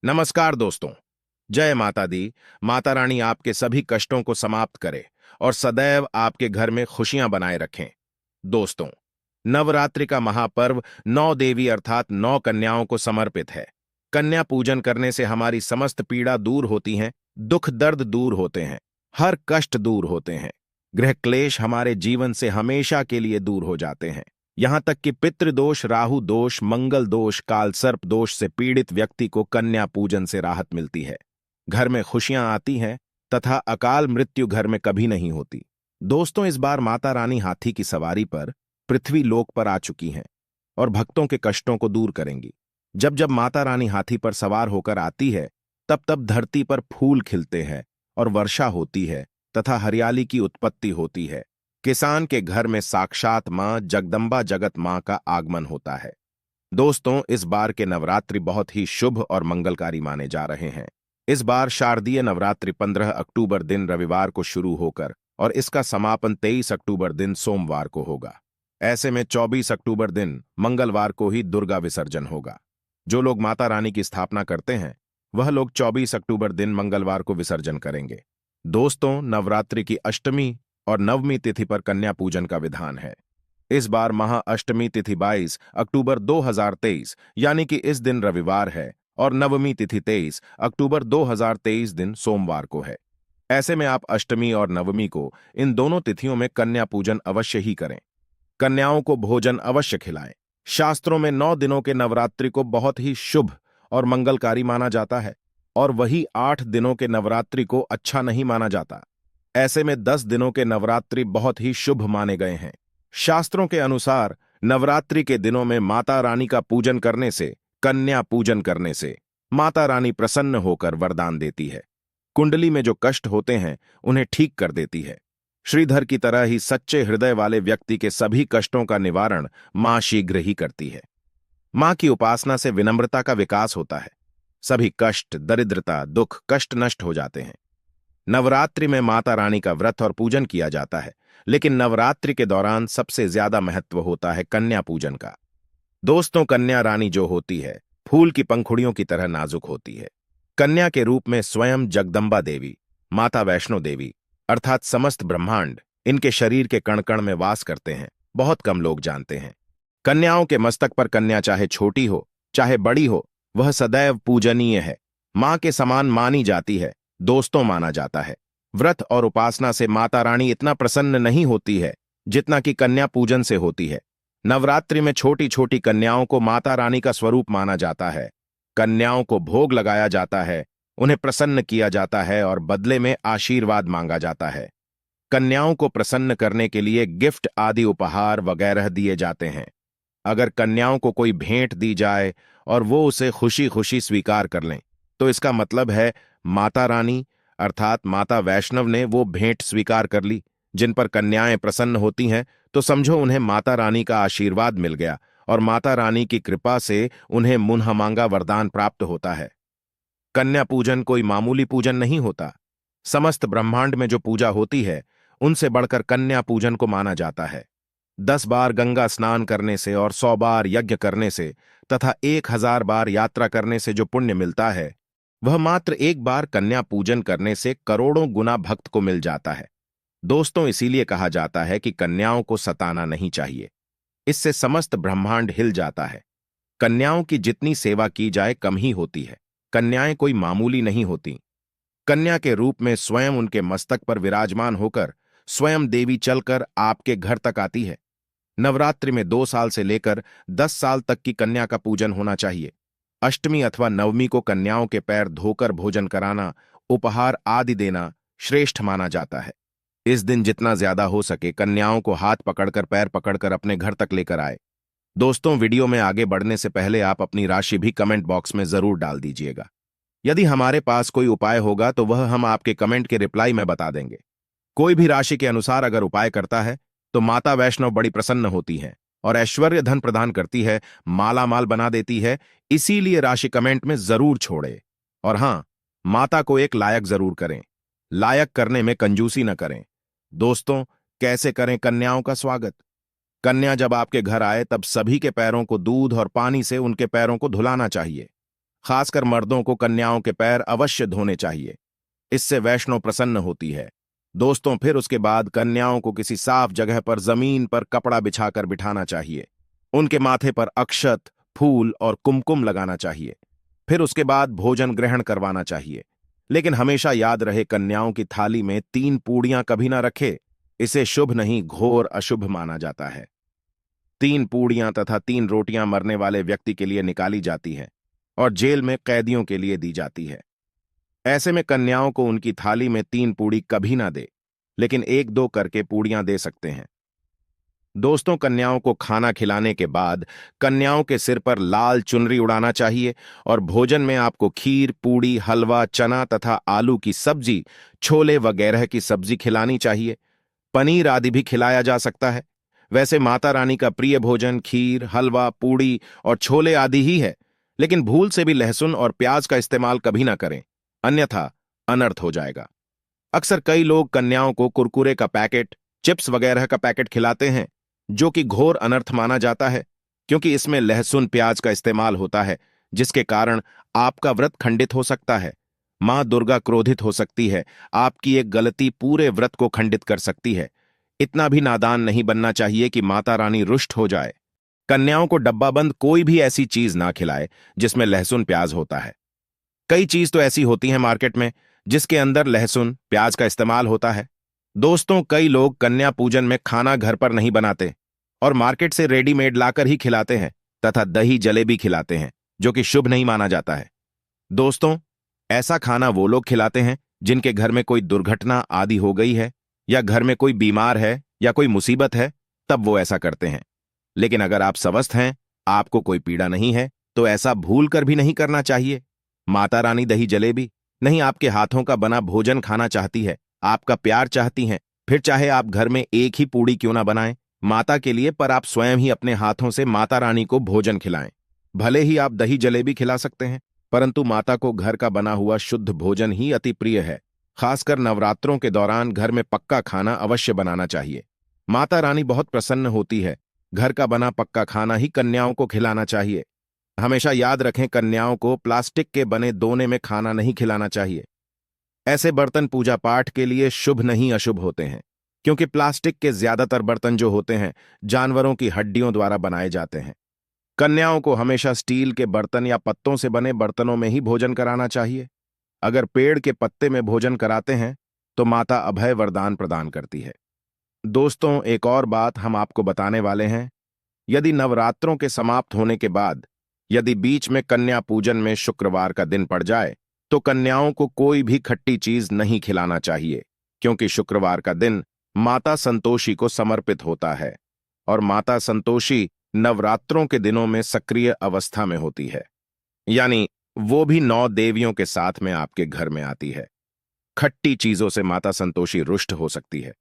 नमस्कार दोस्तों। जय माता दी। माता रानी आपके सभी कष्टों को समाप्त करे और सदैव आपके घर में खुशियां बनाए रखें। दोस्तों, नवरात्रि का महापर्व 9 देवी अर्थात 9 कन्याओं को समर्पित है। कन्या पूजन करने से हमारी समस्त पीड़ा दूर होती है, दुख दर्द दूर होते हैं, हर कष्ट दूर होते हैं, गृह क्लेश हमारे जीवन से हमेशा के लिए दूर हो जाते हैं। यहां तक कि पितृदोष, राहु दोष, मंगल दोष, काल सर्प दोष से पीड़ित व्यक्ति को कन्या पूजन से राहत मिलती है। घर में खुशियां आती हैं तथा अकाल मृत्यु घर में कभी नहीं होती। दोस्तों, इस बार माता रानी हाथी की सवारी पर पृथ्वी लोक पर आ चुकी हैं और भक्तों के कष्टों को दूर करेंगी। जब जब माता रानी हाथी पर सवार होकर आती है, तब तब धरती पर फूल खिलते हैं और वर्षा होती है तथा हरियाली की उत्पत्ति होती है। किसान के घर में साक्षात मां जगदंबा जगत मां का आगमन होता है। दोस्तों, इस बार के नवरात्रि बहुत ही शुभ और मंगलकारी माने जा रहे हैं। इस बार शारदीय नवरात्रि 15 अक्टूबर दिन रविवार को शुरू होकर और इसका समापन 23 अक्टूबर दिन सोमवार को होगा। ऐसे में 24 अक्टूबर दिन मंगलवार को ही दुर्गा विसर्जन होगा। जो लोग माता रानी की स्थापना करते हैं, वह लोग 24 अक्टूबर दिन मंगलवार को विसर्जन करेंगे। दोस्तों, नवरात्रि की अष्टमी और नवमी तिथि पर कन्या पूजन का विधान है। इस बार महाअष्टमी तिथि 22 अक्टूबर 2023 यानी कि इस दिन रविवार है और नवमी तिथि 23 अक्टूबर 2023 दिन सोमवार को है। ऐसे में आप अष्टमी और नवमी को इन दोनों तिथियों में कन्या पूजन अवश्य ही करें। कन्याओं को भोजन अवश्य खिलाएं। शास्त्रों में 9 दिनों के नवरात्रि को बहुत ही शुभ और मंगलकारी माना जाता है और वही 8 दिनों के नवरात्रि को अच्छा नहीं माना जाता। ऐसे में 10 दिनों के नवरात्रि बहुत ही शुभ माने गए हैं। शास्त्रों के अनुसार नवरात्रि के दिनों में माता रानी का पूजन करने से, कन्या पूजन करने से माता रानी प्रसन्न होकर वरदान देती है। कुंडली में जो कष्ट होते हैं उन्हें ठीक कर देती है। श्रीधर की तरह ही सच्चे हृदय वाले व्यक्ति के सभी कष्टों का निवारण मां शीघ्र ही करती है। मां की उपासना से विनम्रता का विकास होता है। सभी कष्ट, दरिद्रता, दुख, कष्ट नष्ट हो जाते हैं। नवरात्रि में माता रानी का व्रत और पूजन किया जाता है, लेकिन नवरात्रि के दौरान सबसे ज्यादा महत्व होता है कन्या पूजन का। दोस्तों, कन्या रानी जो होती है, फूल की पंखुड़ियों की तरह नाजुक होती है। कन्या के रूप में स्वयं जगदंबा देवी, माता वैष्णो देवी अर्थात समस्त ब्रह्मांड इनके शरीर के कण कण में वास करते हैं। बहुत कम लोग जानते हैं। कन्याओं के मस्तक पर कन्या चाहे छोटी हो चाहे बड़ी हो, वह सदैव पूजनीय है, मां के समान मानी जाती है, दोस्तों माना जाता है। व्रत और उपासना से माता रानी इतना प्रसन्न नहीं होती है जितना कि कन्या पूजन से होती है। नवरात्रि में छोटी छोटी कन्याओं को माता रानी का स्वरूप माना जाता है। कन्याओं को भोग लगाया जाता है, उन्हें प्रसन्न किया जाता है और बदले में आशीर्वाद मांगा जाता है। कन्याओं को प्रसन्न करने के लिए गिफ्ट आदि उपहार वगैरह दिए जाते हैं। अगर कन्याओं को कोई भेंट दी जाए और वो उसे खुशी खुशी स्वीकार कर लें, तो इसका मतलब है माता रानी अर्थात माता वैष्णव ने वो भेंट स्वीकार कर ली। जिन पर कन्याएं प्रसन्न होती हैं, तो समझो उन्हें माता रानी का आशीर्वाद मिल गया और माता रानी की कृपा से उन्हें मुन्ह मांगा वरदान प्राप्त होता है। कन्या पूजन कोई मामूली पूजन नहीं होता। समस्त ब्रह्मांड में जो पूजा होती है, उनसे बढ़कर कन्या पूजन को माना जाता है। 10 बार गंगा स्नान करने से और 100 बार यज्ञ करने से तथा 1000 बार यात्रा करने से जो पुण्य मिलता है, वह मात्र एक बार कन्या पूजन करने से करोड़ों गुना भक्त को मिल जाता है। दोस्तों, इसीलिए कहा जाता है कि कन्याओं को सताना नहीं चाहिए। इससे समस्त ब्रह्मांड हिल जाता है। कन्याओं की जितनी सेवा की जाए कम ही होती है। कन्याएं कोई मामूली नहीं होती। कन्या के रूप में स्वयं उनके मस्तक पर विराजमान होकर स्वयं देवी चलकर आपके घर तक आती है। नवरात्रि में 2 साल से लेकर 10 साल तक की कन्या का पूजन होना चाहिए। अष्टमी अथवा नवमी को कन्याओं के पैर धोकर भोजन कराना, उपहार आदि देना श्रेष्ठ माना जाता है। इस दिन जितना ज्यादा हो सके कन्याओं को हाथ पकड़कर, पैर पकड़कर अपने घर तक लेकर आए। दोस्तों, वीडियो में आगे बढ़ने से पहले आप अपनी राशि भी कमेंट बॉक्स में जरूर डाल दीजिएगा। यदि हमारे पास कोई उपाय होगा तो वह हम आपके कमेंट के रिप्लाई में बता देंगे। कोई भी राशि के अनुसार अगर उपाय करता है तो माता वैष्णव बड़ी प्रसन्न होती हैं और ऐश्वर्य धन प्रदान करती है, माला माल बना देती है। इसीलिए राशि कमेंट में जरूर छोड़े। और हां, माता को एक लायक जरूर करें। लायक करने में कंजूसी न करें। दोस्तों, कैसे करें कन्याओं का स्वागत? कन्या जब आपके घर आए तब सभी के पैरों को दूध और पानी से उनके पैरों को धुलाना चाहिए। खासकर मर्दों को कन्याओं के पैर अवश्य धोने चाहिए। इससे वैष्णो प्रसन्न होती है। दोस्तों, फिर उसके बाद कन्याओं को किसी साफ जगह पर जमीन पर कपड़ा बिछाकर बिठाना चाहिए। उनके माथे पर अक्षत, फूल और कुमकुम लगाना चाहिए। फिर उसके बाद भोजन ग्रहण करवाना चाहिए। लेकिन हमेशा याद रहे, कन्याओं की थाली में 3 पूड़ियां कभी ना रखे। इसे शुभ नहीं, घोर अशुभ माना जाता है। 3 पूड़ियां तथा 3 रोटियां मरने वाले व्यक्ति के लिए निकाली जाती हैं और जेल में कैदियों के लिए दी जाती है। ऐसे में कन्याओं को उनकी थाली में 3 पूड़ी कभी ना दे, लेकिन 1-2 करके पूड़ियां दे सकते हैं। दोस्तों, कन्याओं को खाना खिलाने के बाद कन्याओं के सिर पर लाल चुनरी उड़ाना चाहिए और भोजन में आपको खीर, पूड़ी, हलवा, चना तथा आलू की सब्जी, छोले वगैरह की सब्जी खिलानी चाहिए। पनीर आदि भी खिलाया जा सकता है। वैसे माता रानी का प्रिय भोजन खीर, हलवा, पूड़ी और छोले आदि ही है, लेकिन भूल से भी लहसुन और प्याज का इस्तेमाल कभी ना करें, अन्यथा अनर्थ हो जाएगा। अक्सर कई लोग कन्याओं को कुरकुरे का पैकेट, चिप्स वगैरह का पैकेट खिलाते हैं, जो कि घोर अनर्थ माना जाता है, क्योंकि इसमें लहसुन प्याज का इस्तेमाल होता है, जिसके कारण आपका व्रत खंडित हो सकता है। मां दुर्गा क्रोधित हो सकती है। आपकी एक गलती पूरे व्रत को खंडित कर सकती है। इतना भी नादान नहीं बनना चाहिए कि माता रानी रुष्ट हो जाए। कन्याओं को डब्बाबंद कोई भी ऐसी चीज ना खिलाए जिसमें लहसुन प्याज होता है। कई चीज तो ऐसी होती हैं मार्केट में जिसके अंदर लहसुन प्याज का इस्तेमाल होता है। दोस्तों, कई लोग कन्या पूजन में खाना घर पर नहीं बनाते और मार्केट से रेडीमेड लाकर ही खिलाते हैं तथा दही जलेबी खिलाते हैं, जो कि शुभ नहीं माना जाता है। दोस्तों, ऐसा खाना वो लोग खिलाते हैं जिनके घर में कोई दुर्घटना आदि हो गई है या घर में कोई बीमार है या कोई मुसीबत है, तब वो ऐसा करते हैं। लेकिन अगर आप स्वस्थ हैं, आपको कोई पीड़ा नहीं है, तो ऐसा भूल कर भी नहीं करना चाहिए। माता रानी दही जलेबी नहीं, आपके हाथों का बना भोजन खाना चाहती है, आपका प्यार चाहती हैं। फिर चाहे आप घर में एक ही पूड़ी क्यों ना बनाएं माता के लिए, पर आप स्वयं ही अपने हाथों से माता रानी को भोजन खिलाएं। भले ही आप दही जलेबी खिला सकते हैं, परंतु माता को घर का बना हुआ शुद्ध भोजन ही अति प्रिय है। खासकर नवरात्रों के दौरान घर में पक्का खाना अवश्य बनाना चाहिए। माता रानी बहुत प्रसन्न होती है। घर का बना पक्का खाना ही कन्याओं को खिलाना चाहिए। हमेशा याद रखें, कन्याओं को प्लास्टिक के बने दोने में खाना नहीं खिलाना चाहिए। ऐसे बर्तन पूजा पाठ के लिए शुभ नहीं अशुभ होते हैं, क्योंकि प्लास्टिक के ज्यादातर बर्तन जो होते हैं जानवरों की हड्डियों द्वारा बनाए जाते हैं। कन्याओं को हमेशा स्टील के बर्तन या पत्तों से बने बर्तनों में ही भोजन कराना चाहिए। अगर पेड़ के पत्ते में भोजन कराते हैं तो माता अभय वरदान प्रदान करती है। दोस्तों, एक और बात हम आपको बताने वाले हैं। यदि नवरात्रों के समाप्त होने के बाद यदि बीच में कन्या पूजन में शुक्रवार का दिन पड़ जाए, तो कन्याओं को कोई भी खट्टी चीज नहीं खिलाना चाहिए, क्योंकि शुक्रवार का दिन माता संतोषी को समर्पित होता है और माता संतोषी नवरात्रों के दिनों में सक्रिय अवस्था में होती है, यानी वो भी 9 देवियों के साथ में आपके घर में आती है। खट्टी चीजों से माता संतोषी रुष्ट हो सकती है।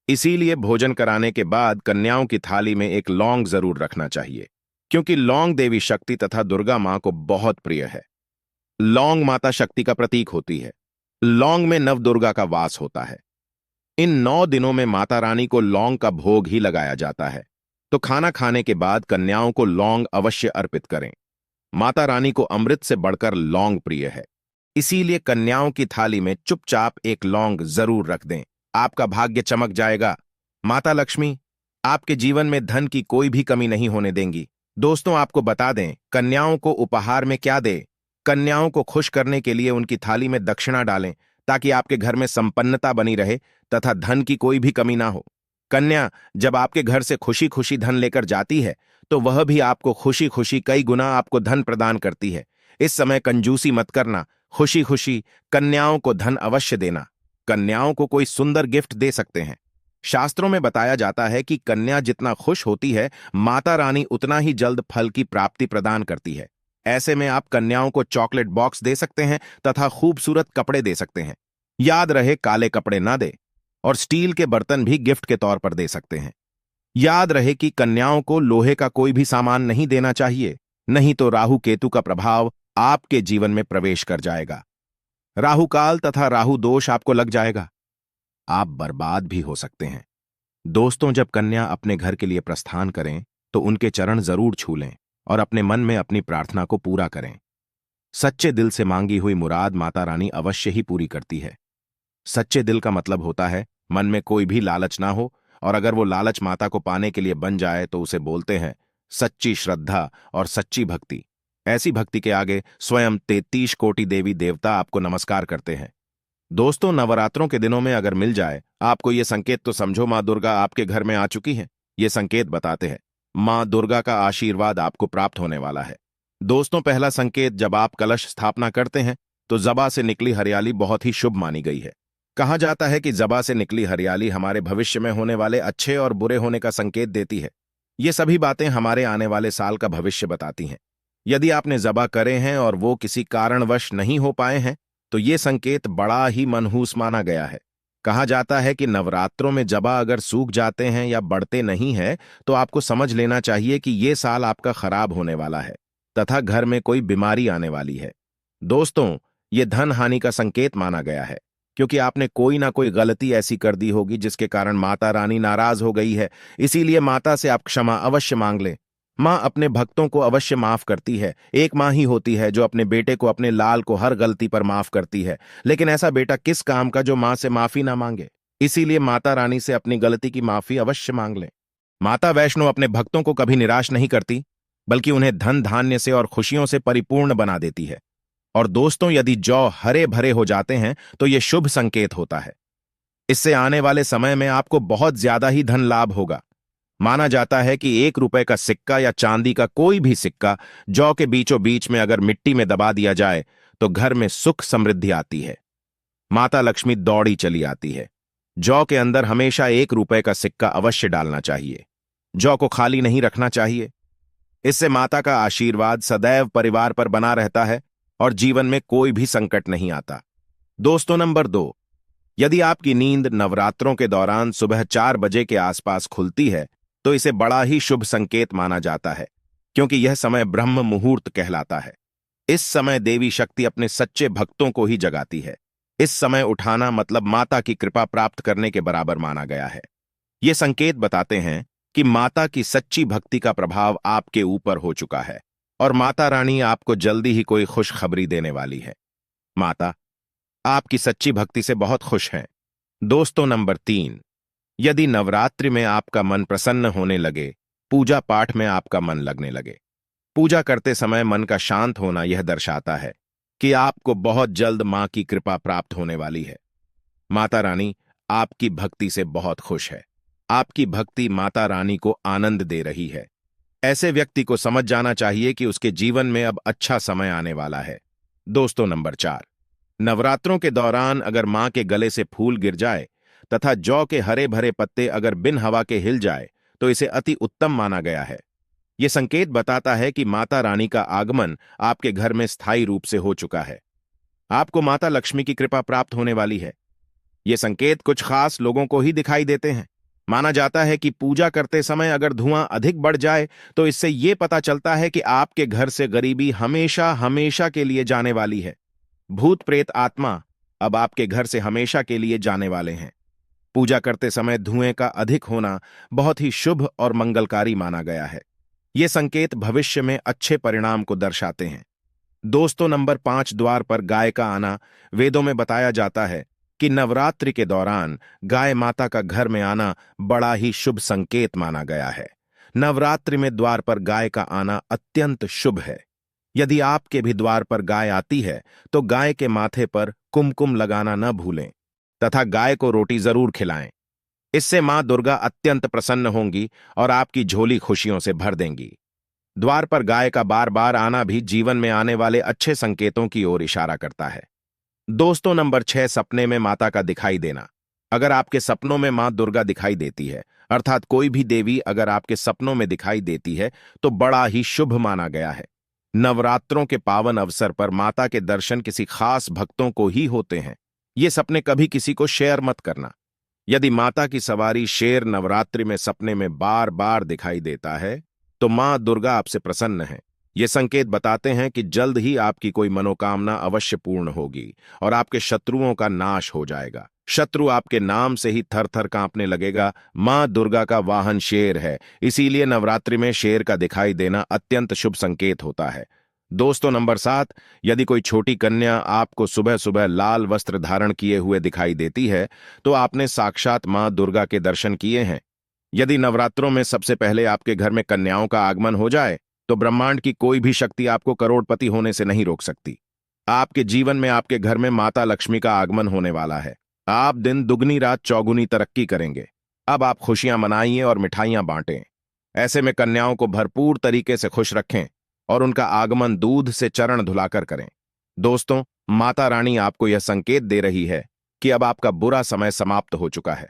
इसीलिए भोजन कराने के बाद कन्याओं की थाली में एक लौंग जरूर रखना चाहिए, क्योंकि लौंग देवी शक्ति तथा दुर्गा मां को बहुत प्रिय है। लौंग माता शक्ति का प्रतीक होती है। लौंग में नवदुर्गा का वास होता है। इन 9 दिनों में माता रानी को लौंग का भोग ही लगाया जाता है, तो खाना खाने के बाद कन्याओं को लौंग अवश्य अर्पित करें। माता रानी को अमृत से बढ़कर लौंग प्रिय है, इसीलिए कन्याओं की थाली में चुपचाप एक लौंग जरूर रख दें। आपका भाग्य चमक जाएगा। माता लक्ष्मी आपके जीवन में धन की कोई भी कमी नहीं होने देंगी। दोस्तों, आपको बता दें, कन्याओं को उपहार में क्या दें। कन्याओं को खुश करने के लिए उनकी थाली में दक्षिणा डालें, ताकि आपके घर में संपन्नता बनी रहे तथा धन की कोई भी कमी ना हो। कन्या जब आपके घर से खुशी खुशी धन लेकर जाती है, तो वह भी आपको खुशी खुशी कई गुना आपको धन प्रदान करती है। इस समय कंजूसी मत करना, खुशी खुशी कन्याओं को धन अवश्य देना। कन्याओं को कोई सुंदर गिफ्ट दे सकते हैं। शास्त्रों में बताया जाता है कि कन्या जितना खुश होती है, माता रानी उतना ही जल्द फल की प्राप्ति प्रदान करती है। ऐसे में आप कन्याओं को चॉकलेट बॉक्स दे सकते हैं तथा खूबसूरत कपड़े दे सकते हैं। याद रहे, काले कपड़े ना दे और स्टील के बर्तन भी गिफ्ट के तौर पर दे सकते हैं। याद रहे कि कन्याओं को लोहे का कोई भी सामान नहीं देना चाहिए, नहीं तो राहु केतु का प्रभाव आपके जीवन में प्रवेश कर जाएगा। राहु काल तथा राहु दोष आपको लग जाएगा। आप बर्बाद भी हो सकते हैं। दोस्तों, जब कन्या अपने घर के लिए प्रस्थान करें तो उनके चरण जरूर छू लें और अपने मन में अपनी प्रार्थना को पूरा करें। सच्चे दिल से मांगी हुई मुराद माता रानी अवश्य ही पूरी करती है। सच्चे दिल का मतलब होता है मन में कोई भी लालच ना हो, और अगर वो लालच माता को पाने के लिए बन जाए तो उसे बोलते हैं सच्ची श्रद्धा और सच्ची भक्ति। ऐसी भक्ति के आगे स्वयं 33 कोटि देवी देवता आपको नमस्कार करते हैं। दोस्तों, नवरात्रों के दिनों में अगर मिल जाए आपको ये संकेत, तो समझो माँ दुर्गा आपके घर में आ चुकी हैं। ये संकेत बताते हैं माँ दुर्गा का आशीर्वाद आपको प्राप्त होने वाला है। दोस्तों, पहला संकेत, जब आप कलश स्थापना करते हैं तो ज़बा से निकली हरियाली बहुत ही शुभ मानी गई है। कहा जाता है कि ज़बा से निकली हरियाली हमारे भविष्य में होने वाले अच्छे और बुरे होने का संकेत देती है। ये सभी बातें हमारे आने वाले साल का भविष्य बताती हैं। यदि आपने ज़बा करे हैं और वो किसी कारणवश नहीं हो पाए हैं तो ये संकेत बड़ा ही मनहूस माना गया है। कहा जाता है कि नवरात्रों में ज़बा अगर सूख जाते हैं या बढ़ते नहीं हैं तो आपको समझ लेना चाहिए कि ये साल आपका खराब होने वाला है तथा घर में कोई बीमारी आने वाली है। दोस्तों, ये धन हानि का संकेत माना गया है, क्योंकि आपने कोई ना कोई गलती ऐसी कर दी होगी जिसके कारण माता रानी नाराज हो गई है। इसीलिए माता से आप क्षमा अवश्य मांग लें। माँ अपने भक्तों को अवश्य माफ करती है। एक माँ ही होती है जो अपने बेटे को, अपने लाल को हर गलती पर माफ करती है, लेकिन ऐसा बेटा किस काम का जो माँ से माफी ना मांगे। इसीलिए माता रानी से अपनी गलती की माफी अवश्य मांग लें। माता वैष्णो अपने भक्तों को कभी निराश नहीं करती, बल्कि उन्हें धन धान्य से और खुशियों से परिपूर्ण बना देती है। और दोस्तों, यदि जौ हरे भरे हो जाते हैं तो यह शुभ संकेत होता है। इससे आने वाले समय में आपको बहुत ज्यादा ही धन लाभ होगा। माना जाता है कि 1 रुपए का सिक्का या चांदी का कोई भी सिक्का जौ के बीचों बीच में अगर मिट्टी में दबा दिया जाए तो घर में सुख समृद्धि आती है। माता लक्ष्मी दौड़ी चली आती है। जौ के अंदर हमेशा 1 रुपए का सिक्का अवश्य डालना चाहिए। जौ को खाली नहीं रखना चाहिए। इससे माता का आशीर्वाद सदैव परिवार पर बना रहता है और जीवन में कोई भी संकट नहीं आता। दोस्तों, नंबर 2, यदि आपकी नींद नवरात्रों के दौरान सुबह 4 बजे के आसपास खुलती है तो इसे बड़ा ही शुभ संकेत माना जाता है, क्योंकि यह समय ब्रह्म मुहूर्त कहलाता है। इस समय देवी शक्ति अपने सच्चे भक्तों को ही जगाती है। इस समय उठाना मतलब माता की कृपा प्राप्त करने के बराबर माना गया है। ये संकेत बताते हैं कि माता की सच्ची भक्ति का प्रभाव आपके ऊपर हो चुका है और माता रानी आपको जल्दी ही कोई खुशखबरी देने वाली है। माता आपकी सच्ची भक्ति से बहुत खुश हैं। दोस्तों, नंबर 3, यदि नवरात्रि में आपका मन प्रसन्न होने लगे, पूजा पाठ में आपका मन लगने लगे। पूजा करते समय मन का शांत होना यह दर्शाता है कि आपको बहुत जल्द मां की कृपा प्राप्त होने वाली है। माता रानी आपकी भक्ति से बहुत खुश है। आपकी भक्ति माता रानी को आनंद दे रही है। ऐसे व्यक्ति को समझ जाना चाहिए कि उसके जीवन में अब अच्छा समय आने वाला है। दोस्तों, नंबर 4, नवरात्रों के दौरान अगर मां के गले से फूल गिर जाए तथा जौ के हरे भरे पत्ते अगर बिन हवा के हिल जाए तो इसे अति उत्तम माना गया है। यह संकेत बताता है कि माता रानी का आगमन आपके घर में स्थायी रूप से हो चुका है। आपको माता लक्ष्मी की कृपा प्राप्त होने वाली है। ये संकेत कुछ खास लोगों को ही दिखाई देते हैं। माना जाता है कि पूजा करते समय अगर धुआं अधिक बढ़ जाए तो इससे यह पता चलता है कि आपके घर से गरीबी हमेशा हमेशा के लिए जाने वाली है। भूत प्रेत आत्मा अब आपके घर से हमेशा के लिए जाने वाले हैं। पूजा करते समय धुएं का अधिक होना बहुत ही शुभ और मंगलकारी माना गया है। ये संकेत भविष्य में अच्छे परिणाम को दर्शाते हैं। दोस्तों, नंबर 5, द्वार पर गाय का आना। वेदों में बताया जाता है कि नवरात्रि के दौरान गाय माता का घर में आना बड़ा ही शुभ संकेत माना गया है। नवरात्रि में द्वार पर गाय का आना अत्यंत शुभ है। यदि आपके भी द्वार पर गाय आती है तो गाय के माथे पर कुमकुम लगाना न भूलें तथा गाय को रोटी जरूर खिलाएं। इससे मां दुर्गा अत्यंत प्रसन्न होंगी और आपकी झोली खुशियों से भर देंगी। द्वार पर गाय का बार बार आना भी जीवन में आने वाले अच्छे संकेतों की ओर इशारा करता है। दोस्तों, नंबर 6, सपने में माता का दिखाई देना। अगर आपके सपनों में मां दुर्गा दिखाई देती है, अर्थात कोई भी देवी अगर आपके सपनों में दिखाई देती है तो बड़ा ही शुभ माना गया है। नवरात्रों के पावन अवसर पर माता के दर्शन किसी खास भक्तों को ही होते हैं। ये सपने कभी किसी को शेयर मत करना। यदि माता की सवारी शेर नवरात्रि में सपने में बार बार दिखाई देता है तो मां दुर्गा आपसे प्रसन्न है। ये संकेत बताते हैं कि जल्द ही आपकी कोई मनोकामना अवश्य पूर्ण होगी और आपके शत्रुओं का नाश हो जाएगा। शत्रु आपके नाम से ही थर थर कांपने लगेगा। मां दुर्गा का वाहन शेर है, इसीलिए नवरात्रि में शेर का दिखाई देना अत्यंत शुभ संकेत होता है। दोस्तों नंबर 7, यदि कोई छोटी कन्या आपको सुबह सुबह लाल वस्त्र धारण किए हुए दिखाई देती है, तो आपने साक्षात मां दुर्गा के दर्शन किए हैं। यदि नवरात्रों में सबसे पहले आपके घर में कन्याओं का आगमन हो जाए, तो ब्रह्मांड की कोई भी शक्ति आपको करोड़पति होने से नहीं रोक सकती। आपके जीवन में आपके घर में माता लक्ष्मी का आगमन होने वाला है। आप दिन दुगनी रात चौगुनी तरक्की करेंगे। अब आप खुशियां मनाइए और मिठाइयां बांटें। ऐसे में कन्याओं को भरपूर तरीके से खुश रखें और उनका आगमन दूध से चरण धुलाकर करें। दोस्तों, माता रानी आपको यह संकेत दे रही है कि अब आपका बुरा समय समाप्त हो चुका है।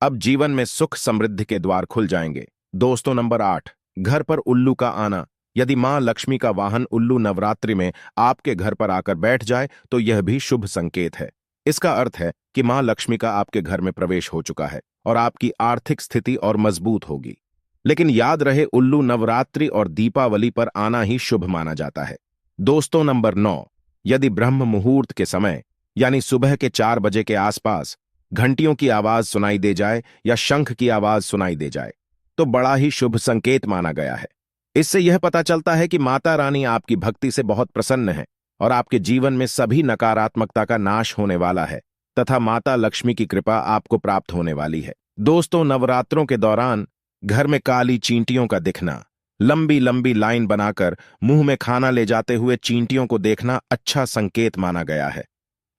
अब जीवन में सुख समृद्धि के द्वार खुल जाएंगे। दोस्तों नंबर 8, घर पर उल्लू का आना। यदि मां लक्ष्मी का वाहन उल्लू नवरात्रि में आपके घर पर आकर बैठ जाए, तो यह भी शुभ संकेत है। इसका अर्थ है कि मां लक्ष्मी का आपके घर में प्रवेश हो चुका है और आपकी आर्थिक स्थिति और मजबूत होगी। लेकिन याद रहे, उल्लू नवरात्रि और दीपावली पर आना ही शुभ माना जाता है। दोस्तों नंबर 9, यदि ब्रह्म मुहूर्त के समय यानी सुबह के 4 बजे के आसपास घंटियों की आवाज सुनाई दे जाए या शंख की आवाज सुनाई दे जाए, तो बड़ा ही शुभ संकेत माना गया है। इससे यह पता चलता है कि माता रानी आपकी भक्ति से बहुत प्रसन्न है और आपके जीवन में सभी नकारात्मकता का नाश होने वाला है तथा माता लक्ष्मी की कृपा आपको प्राप्त होने वाली है। दोस्तों, नवरात्रों के दौरान घर में काली चींटियों का दिखना, लंबी लंबी लाइन बनाकर मुंह में खाना ले जाते हुए चींटियों को देखना अच्छा संकेत माना गया है।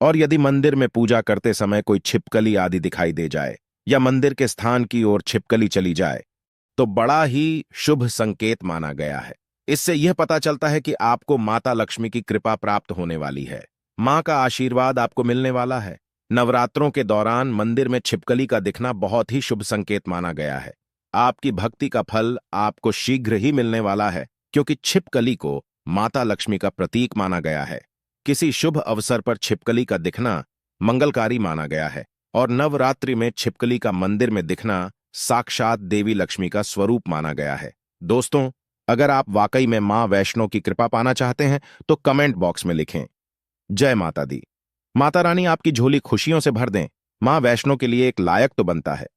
और यदि मंदिर में पूजा करते समय कोई छिपकली आदि दिखाई दे जाए या मंदिर के स्थान की ओर छिपकली चली जाए, तो बड़ा ही शुभ संकेत माना गया है। इससे यह पता चलता है कि आपको माता लक्ष्मी की कृपा प्राप्त होने वाली है। मां का आशीर्वाद आपको मिलने वाला है। नवरात्रों के दौरान मंदिर में छिपकली का दिखना बहुत ही शुभ संकेत माना गया है। आपकी भक्ति का फल आपको शीघ्र ही मिलने वाला है, क्योंकि छिपकली को माता लक्ष्मी का प्रतीक माना गया है। किसी शुभ अवसर पर छिपकली का दिखना मंगलकारी माना गया है और नवरात्रि में छिपकली का मंदिर में दिखना साक्षात देवी लक्ष्मी का स्वरूप माना गया है। दोस्तों, अगर आप वाकई में मां वैष्णो की कृपा पाना चाहते हैं, तो कमेंट बॉक्स में लिखें, जय माता दी। माता रानी आपकी झोली खुशियों से भर दें। मां वैष्णो के लिए एक लायक तो बनता है।